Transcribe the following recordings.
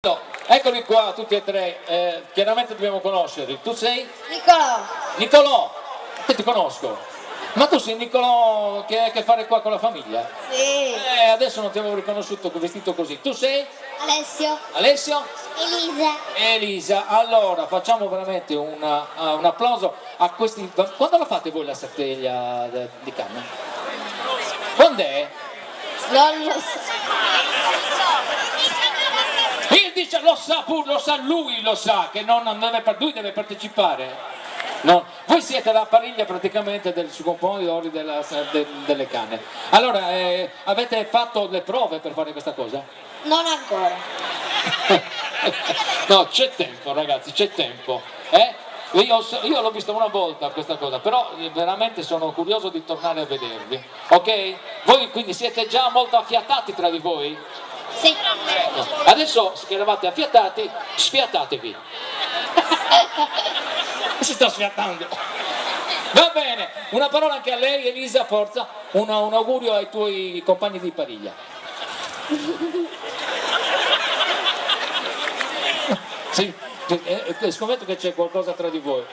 Eccoli qua tutti e tre, chiaramente dobbiamo conoscerli. Tu sei? Nicolò. Nicolò, che ti conosco. Ma tu sei Nicolò che hai a che fare qua con la famiglia? Sì. Adesso non ti avevo riconosciuto vestito così. Tu sei? Alessio. Alessio? Elisa. Elisa. Allora, facciamo veramente un applauso a questi... Quando la fate voi la sarteglia di canna? Quando è? Non lo so. Lo sa pure, lo sa lui, lo sa che lui deve partecipare. No. Voi siete la pariglia praticamente del pomodori delle canne. Allora, avete fatto le prove per fare questa cosa? Non ancora. No, c'è tempo ragazzi, c'è tempo. Io l'ho vista una volta questa cosa, però veramente sono curioso di tornare a vedervi. Ok? Voi quindi siete già molto affiatati tra di voi? Sì. Adesso che eravate affiatati, sfiatatevi. Si sta sfiatando. Va bene, una parola anche a lei, Elisa, forza. Un augurio ai tuoi compagni di pariglia. Sì, scommetto che c'è qualcosa tra di voi.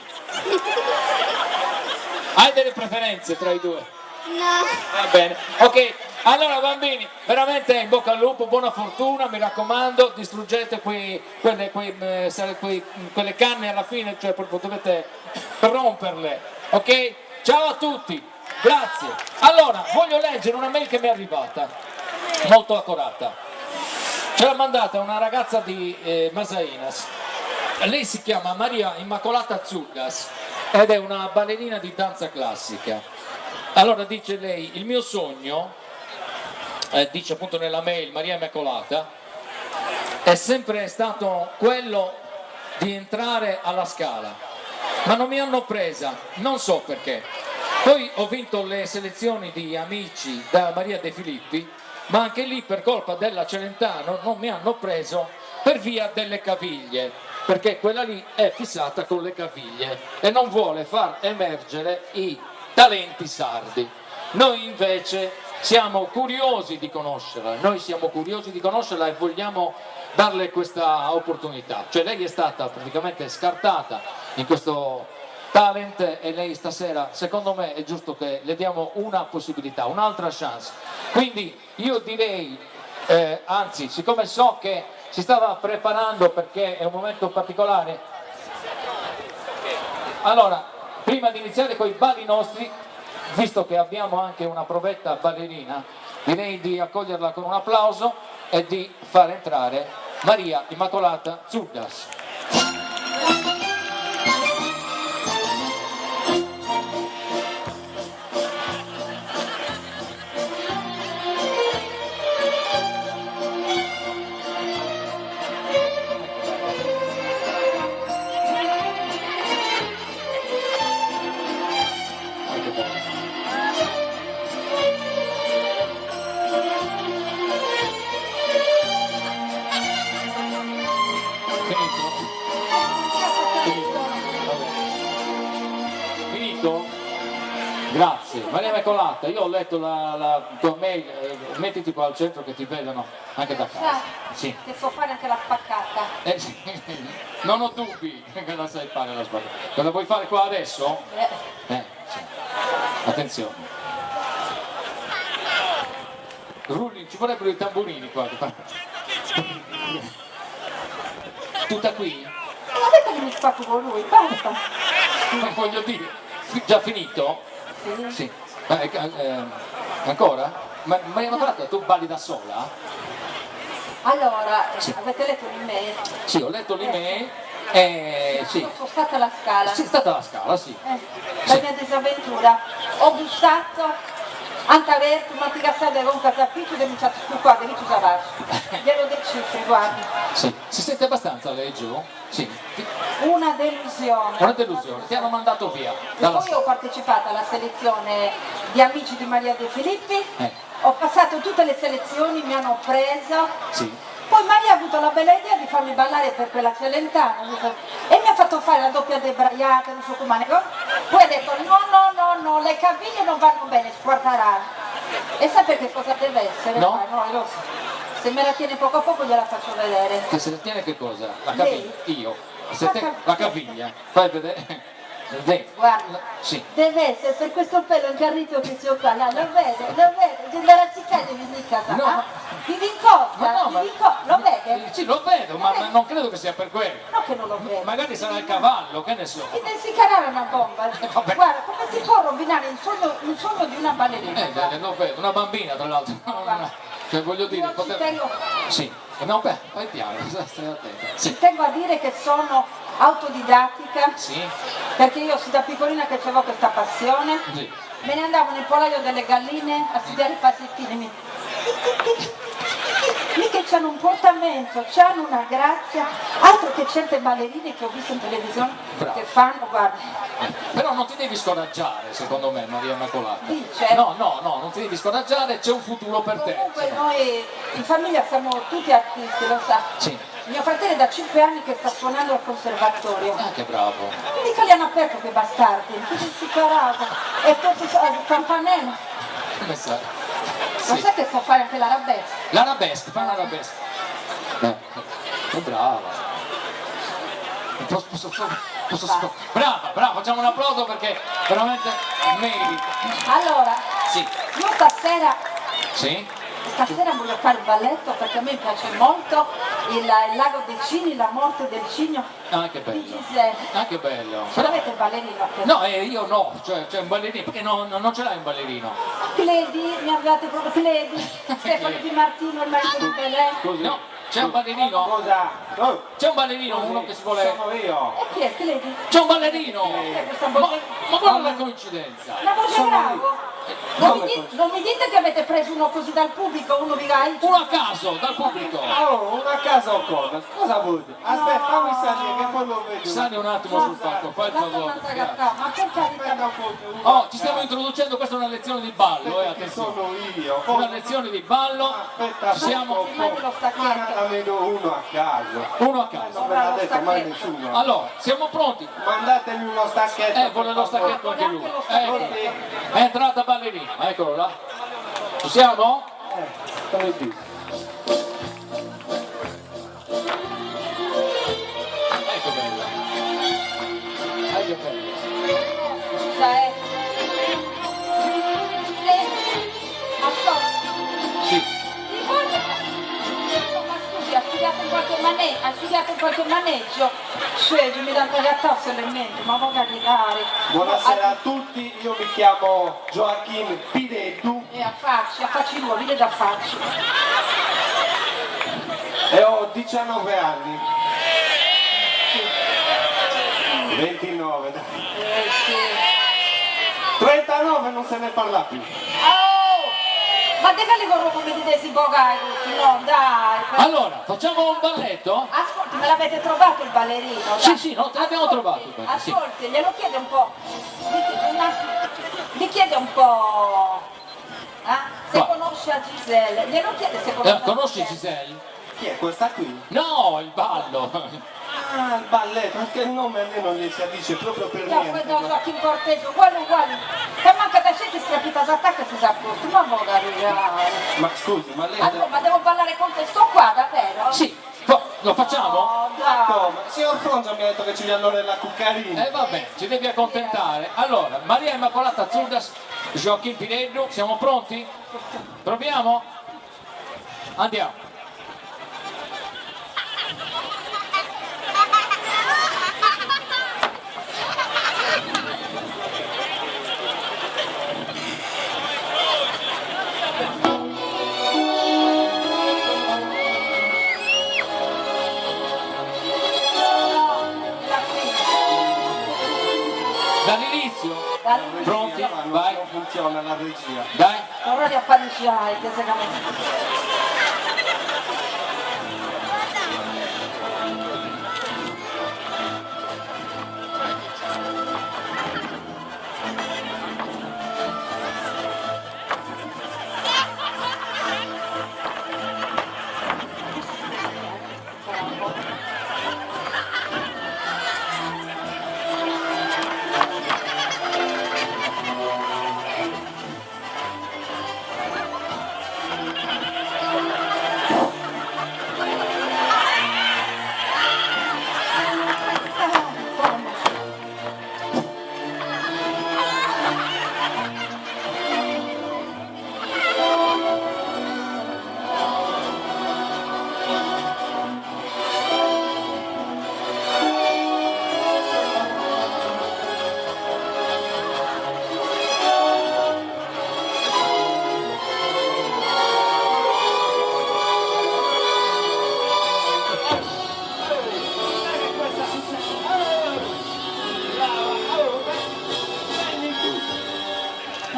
Hai delle preferenze tra i due? No. Va bene, ok. Allora bambini, veramente in bocca al lupo, buona fortuna, mi raccomando, distruggete quelle canne alla fine, cioè proprio dovete romperle, ok? Ciao a tutti, grazie. Allora, voglio leggere una mail che mi è arrivata, molto accurata. Ce l'ha mandata una ragazza di Masainas, lei si chiama Maria Immacolata Zurgas ed è una ballerina di danza classica. Allora dice lei, il mio sogno... dice appunto nella mail Maria Immacolata, è sempre stato quello di entrare alla Scala, ma non mi hanno presa, non so perché. Poi ho vinto le selezioni di Amici da Maria De Filippi, ma anche lì per colpa della Celentano non mi hanno preso per via delle caviglie, perché quella lì è fissata con le caviglie e non vuole far emergere i talenti sardi. Noi invece siamo curiosi di conoscerla, e vogliamo darle questa opportunità. Cioè lei è stata praticamente scartata in questo talent e lei stasera, secondo me, è giusto che le diamo una possibilità, un'altra chance. Quindi io direi, anzi, siccome so che si stava preparando perché è un momento particolare, allora, prima di iniziare con i balli nostri, visto che abbiamo anche una provetta ballerina, direi di accoglierla con un applauso e di far entrare Maria Immacolata Zurgas. Grazie. Maria Immacolata, io ho letto la tua mail, mettiti qua al centro che ti vedono anche da casa. Sì. Che so fare anche la spaccata. Sì. Non ho dubbi che la sai fare la spaccata. Cosa vuoi fare qua adesso? Sì. Attenzione. Rulli, ci vorrebbero i tamburini qua. Tutta qui? Non ho detto che mi spacco con lui, basta. Non voglio dire, già finito? Sì. Ancora? Maria Immacolata, tu balli da sola? Allora, Sì. avete letto l'email? Sì, ho letto l'email sì. Sono stata alla Scala. Sì, è stata la Scala, sì. La mia disavventura. Ho bussato, anche aperto, ma ti cassate con casa piccola e cominciato su qua, devi usare. Glielo dei cifre, guardi. Sì. Si sente abbastanza lei giù? Sì. Una delusione. Una delusione, ti hanno mandato via. Poi ho partecipato alla selezione di Amici di Maria De Filippi, ho passato tutte le selezioni, mi hanno preso. Sì. Poi Maria ha avuto la bella idea di farmi ballare per quella Celentana e mi ha fatto fare la doppia debraiata, non so come. Poi ha detto no, le caviglie non vanno bene, sguardarà. E sapete che cosa deve essere? No? No, lo so. Se me la tiene poco a poco gliela faccio vedere. Che se ne tiene che cosa? La Lei? caviglia? Io? Se te, la caviglia? Fai vedere? Lei? Guarda, Sì. deve essere per questo pelo incarnito che c'ho qua, là, lo vede, della città devi mica sa. No. Ah, vivi in costa, Ma no, ma- vivi in costa, lo vede? Sì, lo vedo, ma non credo che sia per quello. No che non lo vede. Magari sarà il cavallo, che ne so. Ti devi scarare una bomba. vabbè. Guarda, come si può rovinare il sogno di una ballerina? guarda? Lo vedo, una bambina tra l'altro. Cioè voglio dire, Io ci tengo, Sì, no, beh, fai piano, stai attenta. Sì. ci tengo a dire che sono autodidattica, Sì? perché io sin da piccolina che avevo questa passione, Sì. me ne andavo nel polaio delle galline a studiare i passettini. Mica c'hanno un portamento, c'hanno una grazia, altro che certe ballerine che ho visto in televisione Bravo. che fanno, guarda. Però non ti devi scoraggiare, secondo me, Maria Immacolata. Dice? No, non ti devi scoraggiare, c'è un futuro per te. Comunque noi in famiglia siamo tutti artisti, lo sa. Sì. Mio fratello è da 5 anni che sta suonando al conservatorio. Ah, che bravo. Mica li hanno aperto quei bastardi, tutti si carato. E tutti il campanello. Come sai? Lo Sì. sai che sa fare anche l'arabesque? L'arabesque, fai l'arabesque. Che brava. Brava, facciamo un applauso perché veramente merita. Allora, Sì. io stasera voglio fare il balletto perché a me piace molto il lago dei cigni, la morte del cigno Ah, che di bello. Giselle. Ah, che bello. Ce l'avete il ballerino? No, io no, cioè c'è un ballerino, perché non ce l'hai un ballerino? Cledi, mi avevate proprio Cledi, Stefano Di Martino, il marito di Belè. No, c'è un ballerino? Cosa? Oh, C'è un ballerino, uno che si vuole... sono io. E chi è Cledi? C'è un ballerino! Questa Ma voce... guarda la coincidenza! Una voce Sono bravo? Non mi dite che avete preso uno così dal pubblico, uno vi dai? Uno a caso, dal pubblico! Oh, una casa o cosa? Cosa vuoi? Aspetta, fammi salire che poi lo vedo. Sali un attimo sul palco, fai il Guarda favore. un'altra gatta, ma per Aspetta carità. un po'. Oh, ci stiamo introducendo, questa è una lezione di ballo, Che attenzione. sono io. Una lezione di ballo, Aspetta, ci siamo Rimani lo stacchetto. Ma ne vedo uno a caso. uno a caso. Non me l'ha detto mai nessuno. Allora, siamo pronti? Mandatemi uno stacchetto. Vuole lo stacchetto anche lui. Neanche lo stacchetto. Ecco, è entrata ballerina, eccolo là. Ci siamo? Come dici? Ecco bella. Che bella. Cioè... Ascolta. Sì. Ma scusi, ha studiato in qualche maneggio? Scegli, mi dà tagliattasse le mente, ma magari dare. Buonasera a tutti, io mi chiamo Joachim Pineddu E affacci nuovi, le da facci. e ho 19 anni. 29, dai. Sì. 39 non se ne parla più. Oh! Ma deve le vorrò come di desi bogai, no, dai. Allora, facciamo un balletto? Ascolti, me l'avete trovato il ballerino? Dai. Sì, no, te l'abbiamo trovato il ballerino, sì. Ascolti, glielo chiede un po'. Gli chiede un po'. Se Qua. conosce a Giselle. Glielo chiede se conosce a Conosci Giselle? Chi è questa qui? No, il ballo. Ah, il balletto, anche il nome a me non gli si addice proprio per Ja, niente. poi dopo in corteggio, uguali. Se manca da scegliere strapita d'attacco e si sa posto, ma magari. Ma scusi, ma lei... Allora, ma devo ballare con te, sto qua davvero? Sì, lo facciamo? Oh, dai. Come? Signor Frongia mi ha detto che ci viene l'ora della cuccarina. Vabbè, ci devi accontentare. Allora, Maria Immacolata Zurdas, Joachim Pineddu, siamo pronti? Proviamo? Andiamo. La fine. Dall'inizio? Dall'inizio. Pronti? Non Vai. non funziona la regia. Dai. Ora di apparecchiare, che secondo me.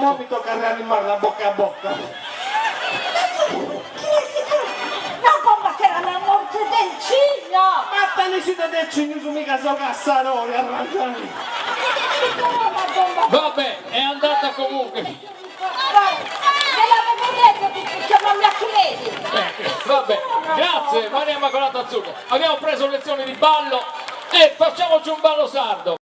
no mi tocca rianimare la bocca a bocca. Non combattere la morte del cigno! Ma te ne siete del cigno su mica so cassaroli, arrangiami. Vabbè, è andata comunque. Gliel'avevo detto di chiamarmi a chiedi! Vabbè, grazie Maria Immacolata Azzurra. Abbiamo preso lezioni di ballo e facciamoci un ballo sardo.